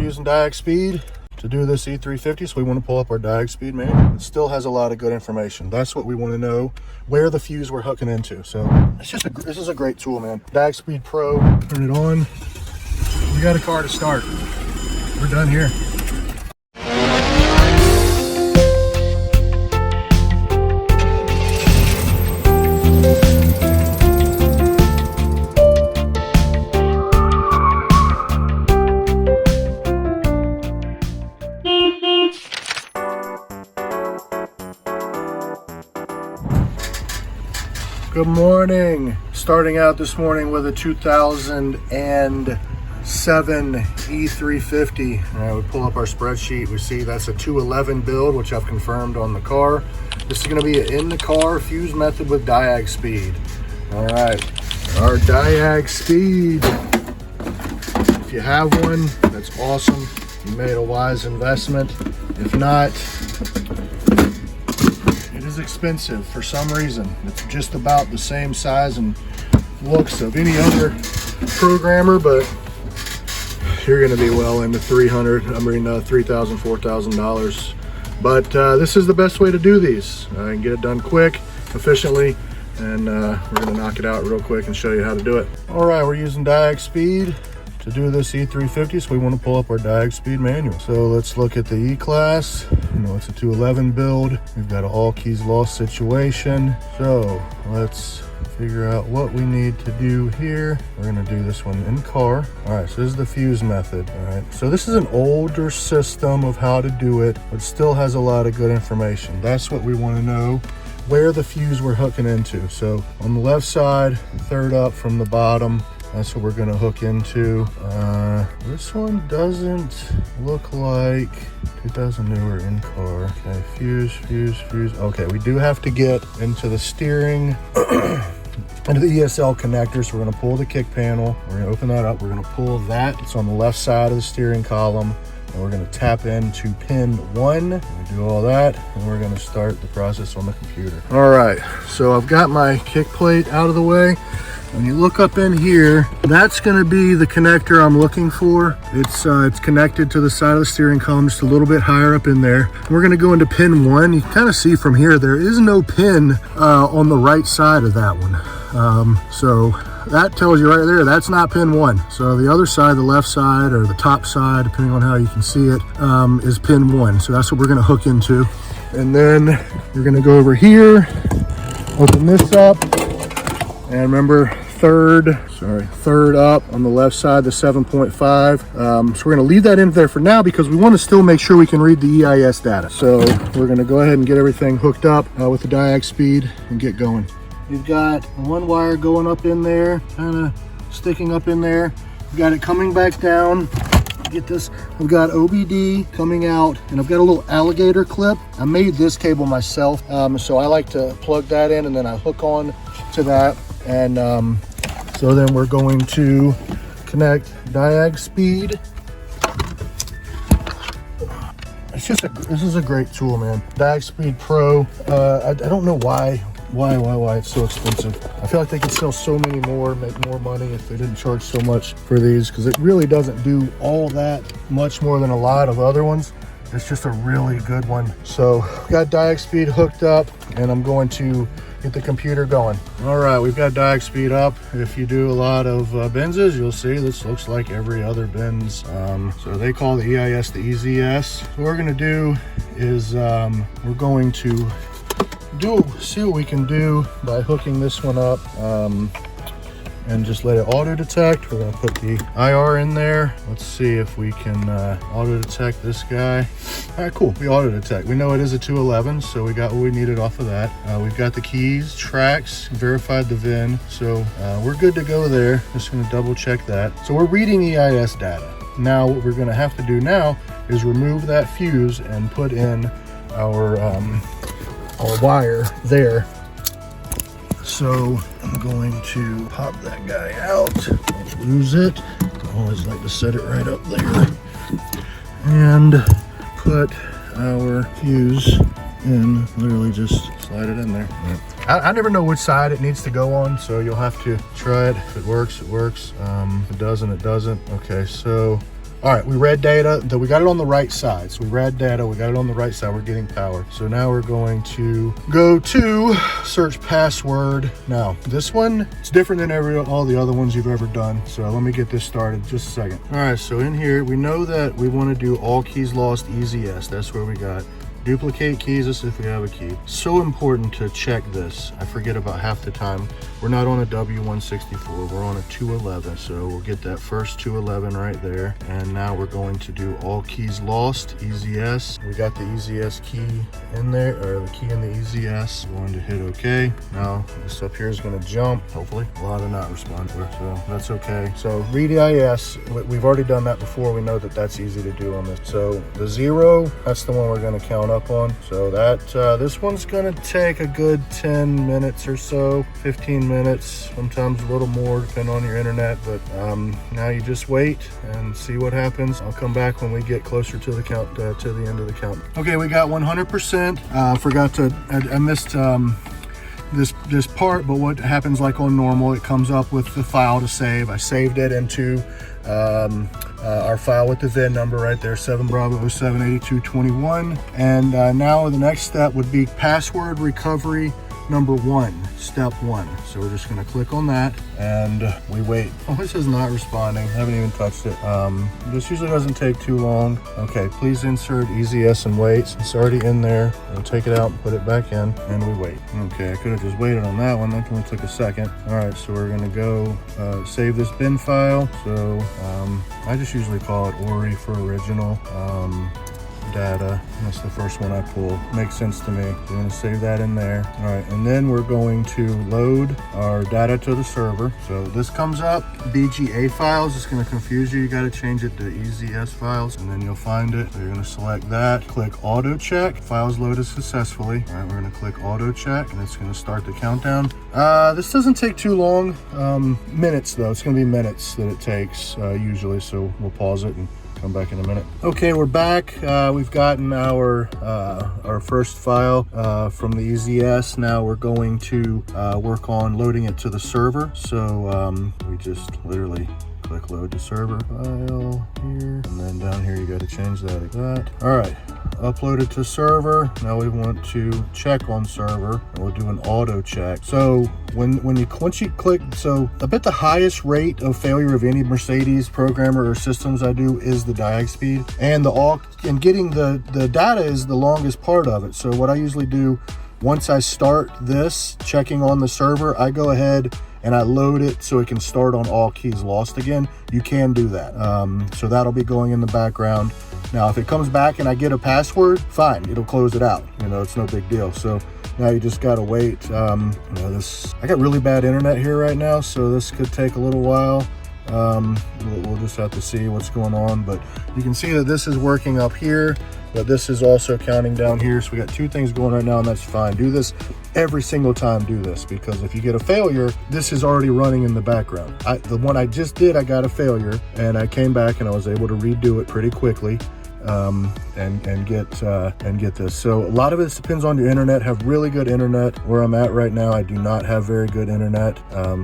we're using Diagspeed to do this E350, so we want to pull up our Diagspeed manual. It still has a lot of good information. That's what we want to know, where the fuse we're hooking into. So this is a great tool, man. Diagspeed Pro, turn it on. We got a car to start. We're done here. Good morning. Starting out this morning with a 2007 E350. All right, we pull up our spreadsheet. We see that's a 211 build, which I've confirmed on the car. This is going to be an in-the-car fuse method with Diagspeed. All right, our Diagspeed. If you have one, that's awesome. You made a wise investment. If not, is expensive for some reason. It's just about the same size and looks of any other programmer, but you're going to be well into $3,000, $4,000. But this is the best way to do these. And get it done quick, efficiently, and we're going to knock it out real quick and show you how to do it. All right, we're using Diagspeed to do this E350, so we want to pull up our Diagspeed manual. So let's look at the E-Class. You know, it's a 211 build. We've got an all keys lost situation. So let's figure out what we need to do here. We're gonna do this one in car. All right, so this is the fuse method. All right, so this is an older system of how to do it, but still has a lot of good information. That's what we want to know, where the fuse we're hooking into. So on the left side, third up from the bottom, that's what we're going to hook into. This one doesn't look like 2000 newer in car. Okay, fuse. Okay, we do have to get into the steering, into the ESL connector. So we're going to pull the kick panel. We're going to open that up. We're going to pull that. It's on the left side of the steering column. And we're going to tap into pin 1. We do all that, and we're going to start the process on the computer. All right, so I've got my kick plate out of the way. When you look up in here, that's going to be the connector I'm looking for. It's connected to the side of the steering column, just a little bit higher up in there. We're going to go into pin 1. You can kind of see from here, there is no pin on the right side of that one. So that tells you right there, that's not pin 1. So the other side, the left side or the top side, depending on how you can see it, is pin 1. So that's what we're going to hook into. And then you're going to go over here, open this up. And remember, third up on the left side, the 7.5. So we're gonna leave that in there for now because we wanna still make sure we can read the EIS data. So we're gonna go ahead and get everything hooked up with the Diagspeed and get going. We've got one wire going up in there, kinda sticking up in there. We've got it coming back down. Get this, I've got OBD coming out, and I've got a little alligator clip. I made this cable myself, so I like to plug that in and then I hook on to that. And so then we're going to connect Diagspeed. This is a great tool, man. Diagspeed Pro. I don't know why it's so expensive. I feel like they could sell so many more, make more money if they didn't charge so much for these, because it really doesn't do all that much more than a lot of other ones. It's just a really good one. So we got Diagspeed hooked up, and I'm going to get the computer going. All right, we've got Diagspeed up. If you do a lot of Benzes, you'll see this looks like every other Benz. So they call the EIS the EZS. What we're gonna do is we're going to see what we can do by hooking this one up and just let it auto detect. We're gonna put the IR in there. Let's see if we can auto detect this guy. All right, cool, we auto detect. We know it is a 211, so we got what we needed off of that. We've got the keys, tracks, verified the VIN, so we're good to go there. Just gonna double check that. So we're reading EIS data. Now what we're gonna have to do now is remove that fuse and put in our wire there. So I'm going to pop that guy out, don't lose it. I always like to set it right up there. And put our fuse in, literally just slide it in there. I never know which side it needs to go on, so you'll have to try it. If it works, it works. If it doesn't, it doesn't. Okay, so All right, we read data, we got it on the right side. So we read data, we got it on the right side, we're getting power. So now we're going to go to search password. Now, this one, it's different than all the other ones you've ever done. So let me get this started just a second. All right, so in here, we know that we want to do all keys lost, easy yes. That's where we got. Duplicate keys, this if we have a key. So important to check this. I forget about half the time. We're not on a W164, we're on a 211. So we'll get that first 211 right there. And now we're going to do all keys lost, easy yes. We got the easy yes key in there, or the key in the easy yes. We're going to hit okay. Now this up here is gonna jump, hopefully. A lot of not respond to it, so that's okay. So read EIS, we've already done that before. We know that that's easy to do on this. So the 0, that's the one we're gonna count up on. So that this one's gonna take a good 10 minutes or so, 15 minutes, sometimes a little more depending on your internet. But now you just wait and see what happens. I'll come back when we get closer to the count, to the end of the count. Okay, we got 100%. Forgot to, I missed this part, but what happens like on normal, it comes up with the file to save. I saved it into our file with the VIN number right there, 7 Bravo 078221. And now the next step would be password recovery number 1, step 1. So we're just going to click on that and we wait. Oh, this is not responding. I haven't even touched it. This usually doesn't take too long. Okay, please insert easy yes and wait. It's already in there. We'll take it out and put it back in and we wait. Okay, I could have just waited on that one. That only took a second. All right, so we're going to go save this bin file. So I just usually call it ORI for original. Data, that's the first one I pull. Makes sense to me. We're going to save that in there. All right, and then we're going to load our data to the server. So this comes up, BGA files. It's going to confuse you. You got to change it to EZS files, and then you'll find it. So you're going to select that, click auto check. Files loaded successfully. All right, we're going to click auto check, and it's going to start the countdown. This doesn't take too long. Minutes though. It's going to be minutes that it takes usually. So we'll pause it and come back in a minute. Okay, we're back. We've gotten our first file from the EZS. Now we're going to work on loading it to the server. So we just literally click load to server file here, and then down here you got to change that like that. All right, upload it to server. Now we want to check on server, and we'll do an auto check. So once you click, so I bet the highest rate of failure of any Mercedes programmer or systems I do is the Diagspeed, and getting the data is the longest part of it. So what I usually do, once I start this checking on the server, I go ahead and I load it so it can start on all keys lost again. You can do that. So that'll be going in the background. Now, if it comes back and I get a password, fine, it'll close it out. You know, it's no big deal. So now you just gotta wait. You know, I got really bad internet here right now, so this could take a little while. We'll just have to see what's going on, but you can see that this is working up here, but this is also counting down here. So we got two things going right now, and that's fine. Do this every single time, do this, because if you get a failure, this is already running in the background. The one I just did, I got a failure, and I came back and I was able to redo it pretty quickly. And get this. So a lot of it depends on your internet. Have really good internet. Where I'm at right now, I do not have very good internet.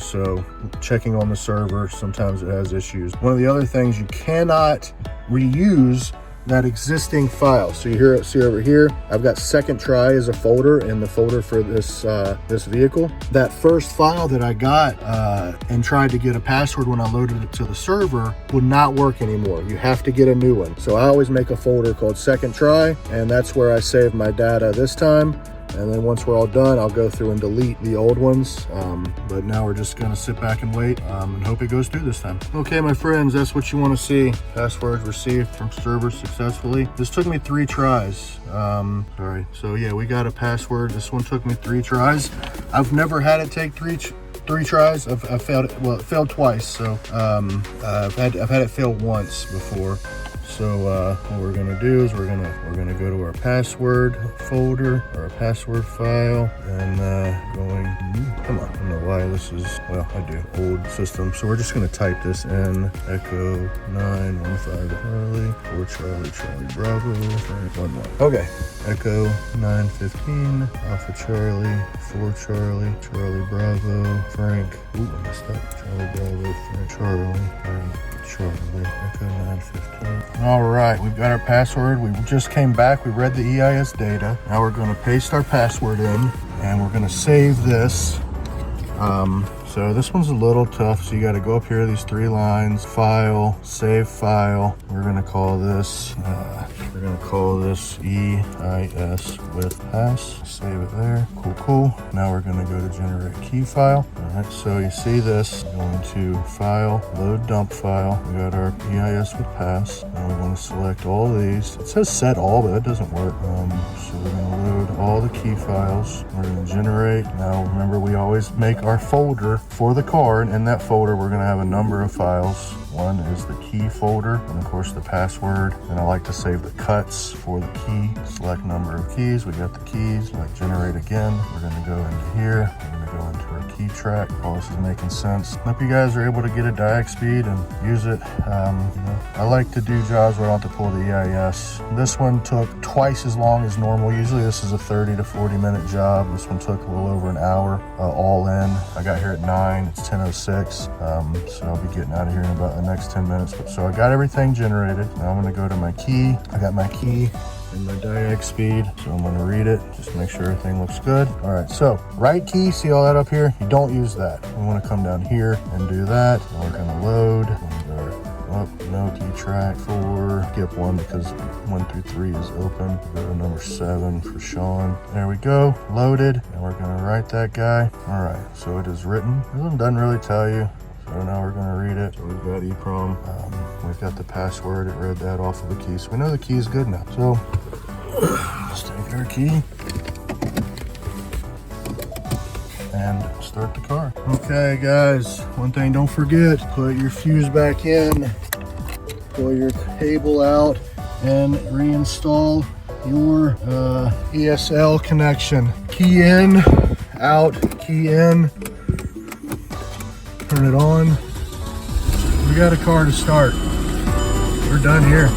So checking on the server, sometimes it has issues. One of the other things, you cannot reuse that existing file. So you see over here, I've got second try as a folder in the folder for this this vehicle. That first file that I got and tried to get a password when I loaded it to the server would not work anymore. You have to get a new one. So I always make a folder called second try, and that's where I save my data this time. And then once we're all done, I'll go through and delete the old ones. But now we're just gonna sit back and wait and hope it goes through this time. Okay, my friends, that's what you wanna see. Passwords received from server successfully. This took me 3 tries. Sorry, so yeah, we got a password. This one took me 3 tries. I've never had it take three tries. I've failed it. Well, it failed twice. So I've had it fail once before. So what we're gonna do is we're gonna go to our password folder or our password file, and come on, I don't know why this is, well, I do, old system. So we're just gonna type this in, Echo 915 Charlie, 4 Charlie, Charlie Bravo, 11. Okay, Echo 915 Alpha Charlie, 4 Charlie, Charlie Bravo, Frank. Ooh, I messed up. Charlie Bravo, Frank, Charlie, Frank. shortly. Echo 915. All right, we've got our password. We just came back. We read the EIS data. Now we're going to paste our password in, and we're going to save this. So this one's a little tough. So you got to go up here, these 3 lines, file, save file. We're going to call this EIS with pass. Save it there. Cool. Now we're going to go to generate key file. All right, so you see this. Going to file, load dump file. We got our EIS with pass. Now we're going to select all these. It says set all, but that doesn't work. So we're going to load all the key files. We're going to generate. Now remember, we always make our folder for the car, and in that folder we're going to have a number of files. One is the key folder, and of course the password. And I like to save the cuts for the key. Select number of keys. We got the keys. Like generate again. We're going to go into here. We're going to go into our key track. All this is making sense. Hope you guys are able to get a Diagspeed and use it. I like to do jobs where I don't have to pull the EIS. This one took twice as long as normal. Usually this is a 30 to 40 minute job. This one took a little over an hour all in. I got here at 9. It's 10:06. So I'll be getting out of here in about the next 10 minutes. So I got everything generated. Now I'm going to go to my key. I got my key and my Diagspeed, so I'm going to read it, just make sure everything looks good. All right, so right key, see all that up here? You don't use that. We want to come down here and do that. And we're going to load. Up, no key track 4, skip 1 because 1 through 3 is open. Go to number 7 for Sean. There we go, loaded. And we're going to write that guy. All right, so it is written. This one doesn't really tell you. So now we're going to read it. So we've got EEPROM. We've got the password. It read that off of the key. So we know the key is good now. So let's take our key and start the car. Okay, guys, one thing don't forget, put your fuse back in, pull your cable out, and reinstall your ESL connection. Key in, out, key in. Turn it on. We got a car to start. We're done here.